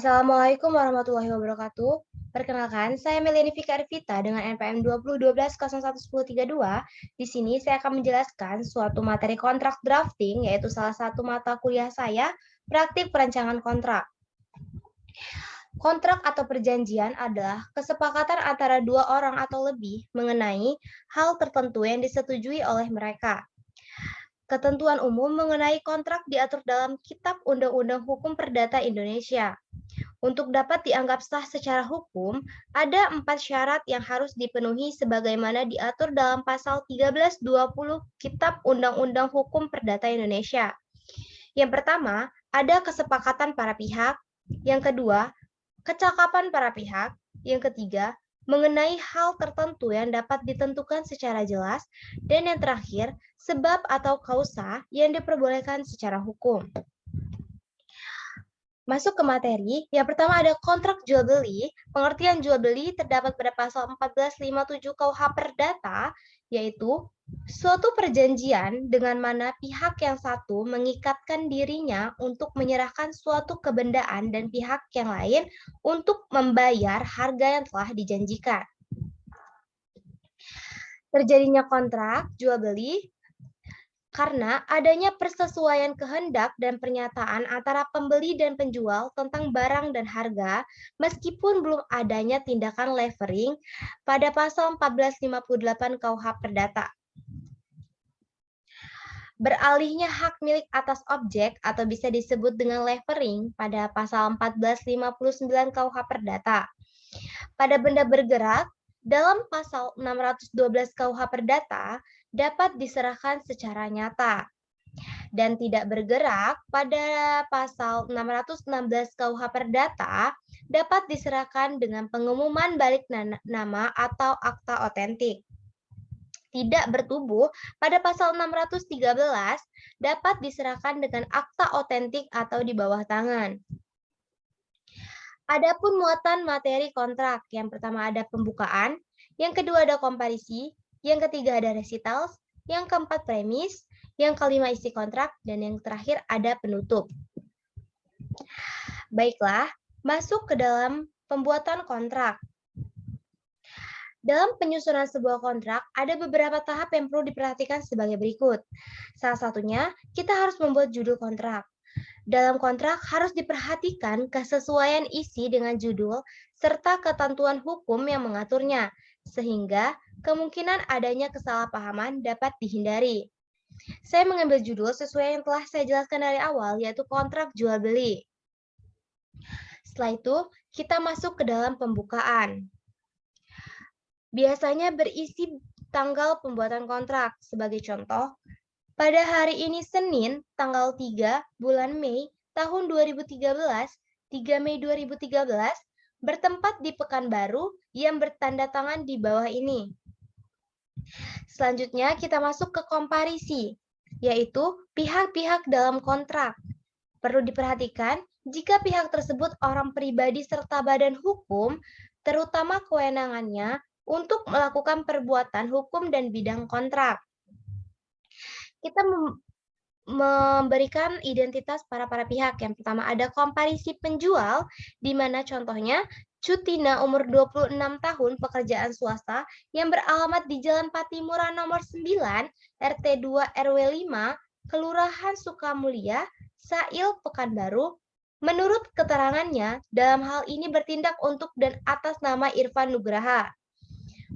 Assalamualaikum warahmatullahi wabarakatuh. Perkenalkan, saya Meliani Fika Arvita dengan NPM 2012011032. Di sini saya akan menjelaskan suatu materi kontrak drafting, yaitu salah satu mata kuliah saya, praktik perancangan kontrak. Kontrak atau perjanjian adalah kesepakatan antara dua orang atau lebih mengenai hal tertentu yang disetujui oleh mereka. Ketentuan umum mengenai kontrak diatur dalam Kitab Undang-Undang Hukum Perdata Indonesia. Untuk dapat dianggap sah secara hukum, ada 4 syarat yang harus dipenuhi sebagaimana diatur dalam pasal 1320 Kitab Undang-Undang Hukum Perdata Indonesia. Yang pertama, ada kesepakatan para pihak. Yang kedua, kecakapan para pihak. Yang ketiga, mengenai hal tertentu yang dapat ditentukan secara jelas. Dan yang terakhir, sebab atau kausa yang diperbolehkan secara hukum. Masuk ke materi, yang pertama ada kontrak jual beli. Pengertian jual beli terdapat pada pasal 1457 KUH Perdata, yaitu suatu perjanjian dengan mana pihak yang satu mengikatkan dirinya untuk menyerahkan suatu kebendaan dan pihak yang lain untuk membayar harga yang telah dijanjikan. Terjadinya kontrak jual beli karena adanya persesuaian kehendak dan pernyataan antara pembeli dan penjual tentang barang dan harga, meskipun belum adanya tindakan levering pada pasal 1458 KUH Perdata. Beralihnya hak milik atas objek atau bisa disebut dengan levering pada pasal 1459 KUH Perdata. Pada benda bergerak, dalam pasal 612 KUH Perdata, dapat diserahkan secara nyata dan tidak bergerak pada pasal 616 KUH Perdata dapat diserahkan dengan pengumuman balik nama atau akta otentik. Tidak bertubuh pada pasal 613 dapat diserahkan dengan akta otentik atau di bawah tangan. Adapun muatan materi kontrak, yang pertama ada pembukaan, yang kedua ada komparisi, yang ketiga ada recitals, yang keempat premis, yang kelima isi kontrak, dan yang terakhir ada penutup. Baiklah, masuk ke dalam pembuatan kontrak. Dalam penyusunan sebuah kontrak, ada beberapa tahap yang perlu diperhatikan sebagai berikut. Salah satunya, kita harus membuat judul kontrak. Dalam kontrak harus diperhatikan kesesuaian isi dengan judul serta ketentuan hukum yang mengaturnya, sehingga kemungkinan adanya kesalahpahaman dapat dihindari. Saya mengambil judul sesuai yang telah saya jelaskan dari awal, yaitu kontrak jual beli. Setelah itu, kita masuk ke dalam pembukaan. Biasanya berisi tanggal pembuatan kontrak. Sebagai contoh, pada hari ini Senin, tanggal 3 bulan Mei tahun 2013, 3 Mei 2013, bertempat di Pekanbaru yang bertanda tangan di bawah ini. Selanjutnya kita masuk ke komparisi, yaitu pihak-pihak dalam kontrak. Perlu diperhatikan, jika pihak tersebut orang pribadi serta badan hukum, terutama kewenangannya untuk melakukan perbuatan hukum dan bidang kontrak. Kita memberikan identitas para pihak. Yang pertama ada komparisi penjual, di mana contohnya Cutina umur 26 tahun, pekerjaan swasta, yang beralamat di Jalan Patimura nomor 9, RT 2 RW 5, Kelurahan Sukamulya, Sail, Pekanbaru. Menurut keterangannya, dalam hal ini bertindak untuk dan atas nama Irfan Nugraha.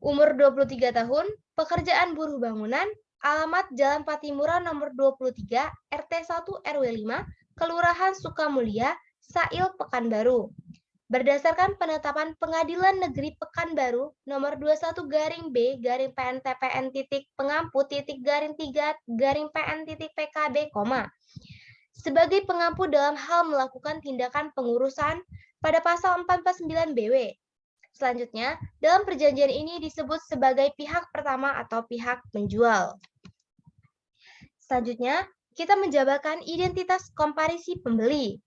Umur 23 tahun, pekerjaan buruh bangunan, alamat Jalan Patimura nomor 23, RT 1 RW 5, Kelurahan Sukamulya, Sail, Pekanbaru. Berdasarkan penetapan Pengadilan Negeri Pekanbaru nomor 21-B/PN-Pengampu-3-PN-PN, sebagai pengampu dalam hal melakukan tindakan pengurusan pada pasal 449 BW. Selanjutnya, dalam perjanjian ini disebut sebagai pihak pertama atau pihak penjual. Selanjutnya, kita menjabarkan identitas komparisi pembeli,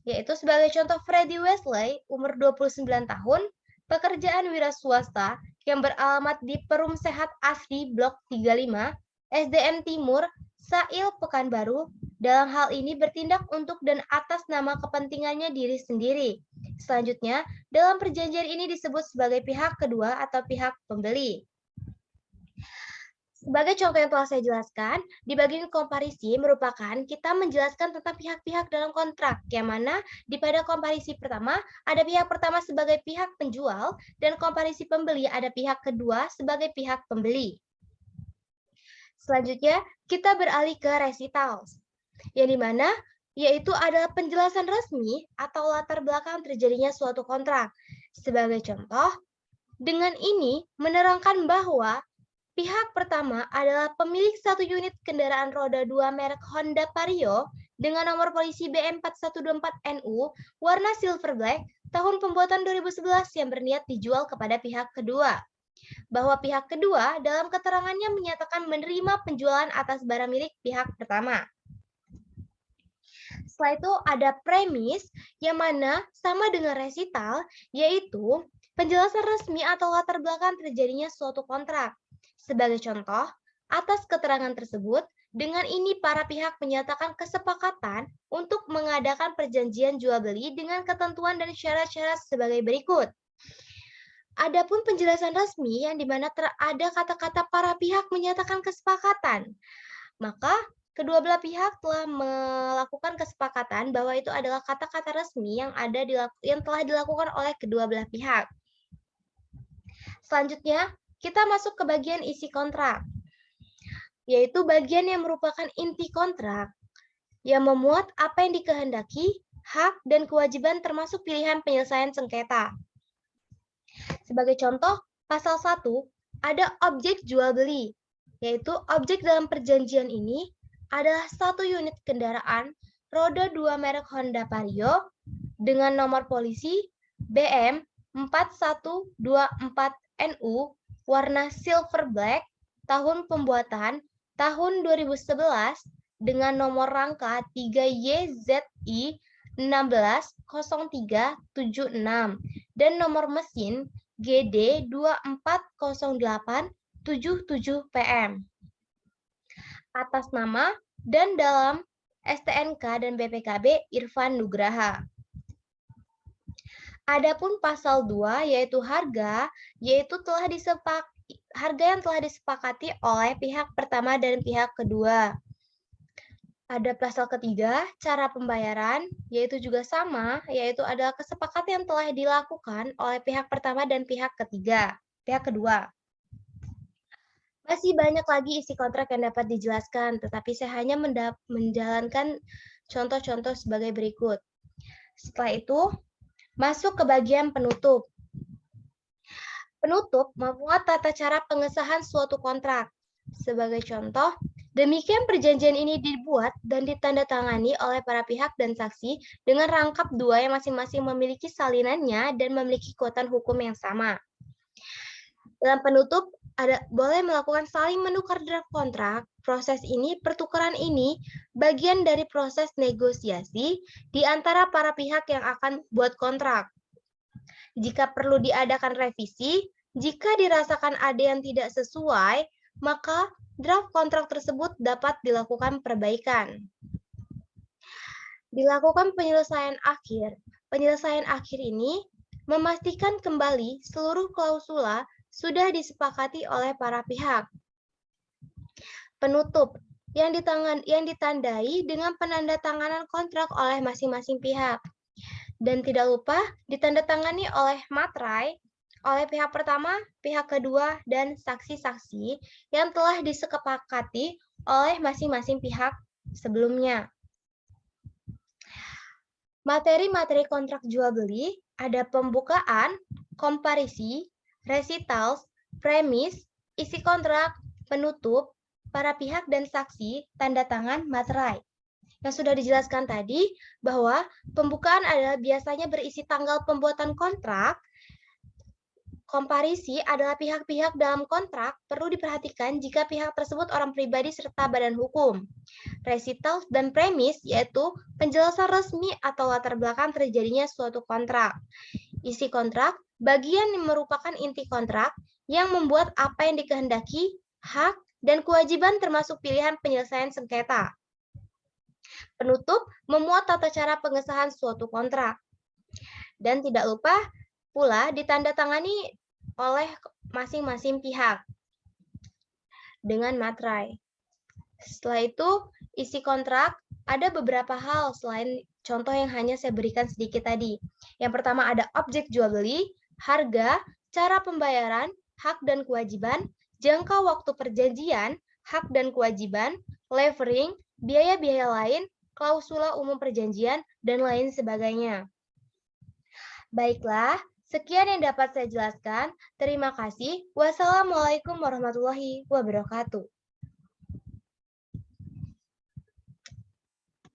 yaitu sebagai contoh Freddy Wesley, umur 29 tahun, pekerjaan wira swasta yang beralamat di Perum Sehat Asri Blok 35, SDM Timur, Sail Pekanbaru dalam hal ini bertindak untuk dan atas nama kepentingannya diri sendiri. Selanjutnya, dalam perjanjian ini disebut sebagai pihak kedua atau pihak pembeli. Sebagai contoh yang telah saya jelaskan, di bagian komparisi merupakan kita menjelaskan tentang pihak-pihak dalam kontrak, yang mana di pada komparisi pertama, ada pihak pertama sebagai pihak penjual, dan komparisi pembeli ada pihak kedua sebagai pihak pembeli. Selanjutnya, kita beralih ke recitals, yang dimana yaitu adalah penjelasan resmi atau latar belakang terjadinya suatu kontrak. Sebagai contoh, dengan ini menerangkan bahwa pihak pertama adalah pemilik satu unit kendaraan roda 2 merek Honda Vario dengan nomor polisi BM4124NU warna silver black tahun pembuatan 2011 yang berniat dijual kepada pihak kedua. Bahwa pihak kedua dalam keterangannya menyatakan menerima penjualan atas barang milik pihak pertama. Setelah itu ada premis yang mana sama dengan resital, yaitu penjelasan resmi atau latar belakang terjadinya suatu kontrak. Sebagai contoh, atas keterangan tersebut, dengan ini para pihak menyatakan kesepakatan untuk mengadakan perjanjian jual-beli dengan ketentuan dan syarat-syarat sebagai berikut. Adapun penjelasan resmi yang dimana ada kata-kata para pihak menyatakan kesepakatan, maka kedua belah pihak telah melakukan kesepakatan bahwa itu adalah kata-kata resmi yang telah dilakukan oleh kedua belah pihak. Selanjutnya, kita masuk ke bagian isi kontrak, yaitu bagian yang merupakan inti kontrak, yang memuat apa yang dikehendaki, hak, dan kewajiban termasuk pilihan penyelesaian sengketa. Sebagai contoh, pasal 1 ada objek jual beli, yaitu objek dalam perjanjian ini adalah satu unit kendaraan roda 2 merek Honda Vario dengan nomor polisi BM 4124NU warna silver black tahun pembuatan tahun 2011 dengan nomor rangka 3YZI 160376 dan nomor mesin GD 240877PM atas nama dan dalam STNK dan BPKB Irfan Nugraha. Adapun pasal 2 yaitu harga yang telah disepakati oleh pihak pertama dan pihak kedua. Ada pasal ketiga, cara pembayaran, yaitu juga sama, yaitu adalah kesepakatan yang telah dilakukan oleh pihak pertama dan pihak kedua. Masih banyak lagi isi kontrak yang dapat dijelaskan, tetapi saya hanya menjalankan contoh-contoh sebagai berikut. Setelah itu, masuk ke bagian penutup. Penutup memuat tata cara pengesahan suatu kontrak. Sebagai contoh, demikian perjanjian ini dibuat dan ditandatangani oleh para pihak dan saksi dengan rangkap dua yang masing-masing memiliki salinannya dan memiliki kekuatan hukum yang sama. Dalam penutup, boleh melakukan saling menukar draft kontrak. Proses ini, pertukaran ini, bagian dari proses negosiasi di antara para pihak yang akan buat kontrak. Jika perlu diadakan revisi, jika dirasakan ada yang tidak sesuai, maka draft kontrak tersebut dapat dilakukan perbaikan. Dilakukan penyelesaian akhir. Penyelesaian akhir ini memastikan kembali seluruh klausula sudah disepakati oleh para pihak. Penutup yang ditandai dengan penandatanganan kontrak oleh masing-masing pihak. Dan tidak lupa ditandatangani oleh materai oleh pihak pertama, pihak kedua, dan saksi-saksi yang telah disepakati oleh masing-masing pihak sebelumnya. Materi-materi kontrak jual beli ada pembukaan, komparisi, recitals, premis, isi kontrak, penutup, para pihak dan saksi, tanda tangan, materai. Yang sudah dijelaskan tadi bahwa pembukaan adalah biasanya berisi tanggal pembuatan kontrak. Komparisi adalah pihak-pihak dalam kontrak perlu diperhatikan jika pihak tersebut orang pribadi serta badan hukum. Recital dan premis yaitu penjelasan resmi atau latar belakang terjadinya suatu kontrak. Isi kontrak bagian yang merupakan inti kontrak yang membuat apa yang dikehendaki, hak, dan kewajiban termasuk pilihan penyelesaian sengketa. Penutup memuat tata cara pengesahan suatu kontrak. Dan tidak lupa pula ditandatangani oleh masing-masing pihak dengan materai. Setelah itu, isi kontrak ada beberapa hal selain contoh yang hanya saya berikan sedikit tadi. Yang pertama ada objek jual beli, harga, cara pembayaran, hak dan kewajiban, jangka waktu perjanjian, hak dan kewajiban, levering, biaya-biaya lain, klausula umum perjanjian, dan lain sebagainya. Baiklah, sekian yang dapat saya jelaskan. Terima kasih. Wassalamualaikum warahmatullahi wabarakatuh.